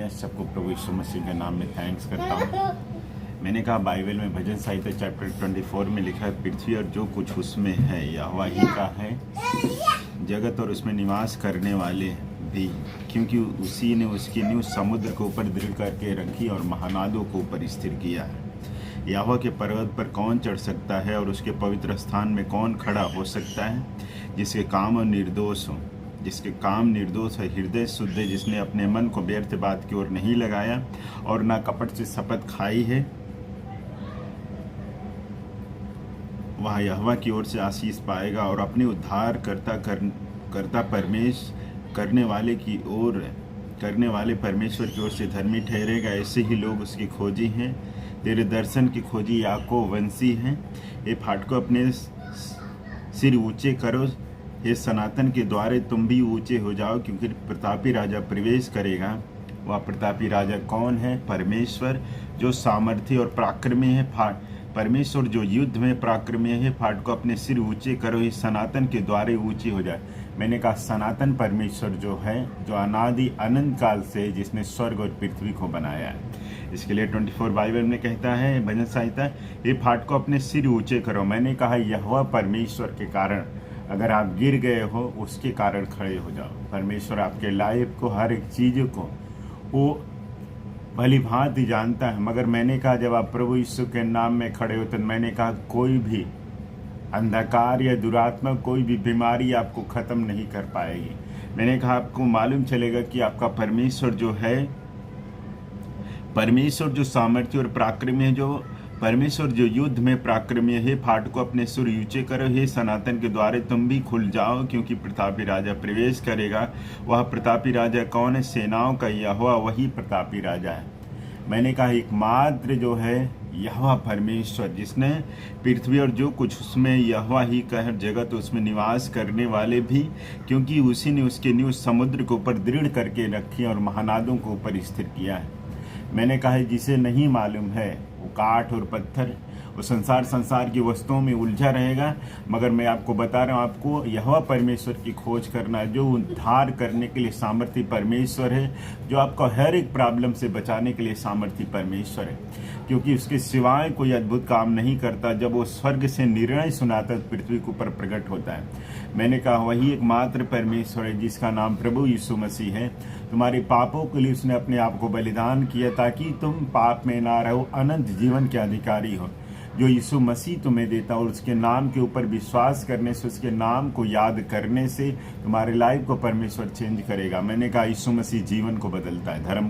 Hallelujah. सबको प्रभु यीशु मसीह के नाम में थैंक्स करता हूँ। मैंने कहा बाइबल में भजन संहिता चैप्टर 24 में लिखा है, पृथ्वी और जो कुछ उसमें है यहोवा ही का है, जगत और उसमें निवास करने वाले भी, क्योंकि उसी ने उसकी नींव समुद्र के ऊपर दृढ़ करके रखी और महानादों को ऊपर स्थिर किया है। यहोवा के पर्वत पर कौन चढ़ सकता है और उसके पवित्र स्थान में कौन खड़ा हो सकता है? जिसके काम निर्दोष हो, जिसके काम निर्दोष है, हृदय शुद्ध है, जिसने अपने मन को व्यर्थ बात की ओर नहीं लगाया और ना कपट से शपथ खाई है, वह यहोवा की ओर से आशीष पाएगा और अपने उद्धार करता करने वाले परमेश्वर की ओर से धर्मी ठहरेगा। ऐसे ही लोग उसकी खोजी हैं। तेरे दर्शन की खोजी याकूब वंशी हैं। ये फाटकों अपने सिर ऊंचे करो, हे सनातन के द्वारे तुम भी ऊंचे हो जाओ, क्योंकि प्रतापी राजा प्रवेश करेगा। वह प्रतापी राजा कौन है? परमेश्वर जो सामर्थी और पराक्रमी है। परमेश्वर जो युद्ध में पराक्रमी है। फाटकों अपने सिर ऊंचे करो, हे सनातन के द्वारे ऊंचे हो जाए। मैंने कहा सनातन परमेश्वर जो है, जो अनादि अनंत काल से, जिसने स्वर्ग और पृथ्वी को बनाया है। इसके लिए 24 बाइबल में कहता है भजन संहिता, ये फाटकों अपने सिर ऊंचे करो। मैंने कहा यहोवा परमेश्वर के कारण अगर आप गिर गए हो, उसके कारण खड़े हो जाओ। परमेश्वर आपके लाइफ को, हर एक चीज़ को वो भली भांति जानता है। मगर मैंने कहा जब आप प्रभु यीशु के नाम में खड़े हो, तो मैंने कहा कोई भी अंधकार या दुरात्मा, कोई भी बीमारी आपको ख़त्म नहीं कर पाएगी। मैंने कहा आपको मालूम चलेगा कि आपका परमेश्वर जो है, परमेश्वर जो सामर्थ्य और पराक्रमी है, जो परमेश्वर जो युद्ध में पराक्रमी है। फाटकों अपने सुर ऊंचे करो, हे सनातन के द्वारे तुम भी खुल जाओ, क्योंकि प्रतापी राजा प्रवेश करेगा। वह प्रतापी राजा कौन है? सेनाओं का यहोवा वही प्रतापी राजा है। मैंने कहा एकमात्र जो है यहोवा परमेश्वर, जिसने पृथ्वी और जो कुछ उसमें, यहोवा ही का है, जगत उसमें निवास करने वाले भी, क्योंकि उसी ने उसके नींव समुद्र के ऊपर दृढ़ करके रखी और महानादों को ऊपर स्थिर किया है। मैंने कहा जिसे नहीं मालूम है वो काठ और पत्थर, वो संसार की वस्तुओं में उलझा रहेगा। मगर मैं आपको बता रहा हूँ, आपको यहोवा परमेश्वर की खोज करना है, जो उद्धार करने के लिए सामर्थी परमेश्वर है, जो आपको हर एक प्रॉब्लम से बचाने के लिए सामर्थी परमेश्वर है, क्योंकि उसके सिवाय कोई अद्भुत काम नहीं करता। जब वो स्वर्ग से निर्णय सुनाता पृथ्वी के ऊपर प्रकट होता है। मैंने कहा वही एकमात्र परमेश्वर है, जिसका नाम प्रभु यीशु मसीह है। तुम्हारे पापों के लिए उसने अपने आप को बलिदान किया, ताकि तुम पाप में ना रहो, अनंत जीवन के अधिकारी हो, जो यीशु मसीह तुम्हें देता। और उसके नाम के ऊपर विश्वास करने से, उसके नाम को याद करने से तुम्हारे लाइफ को परमेश्वर चेंज करेगा। मैंने कहा यीशु मसीह जीवन को बदलता है। धर्म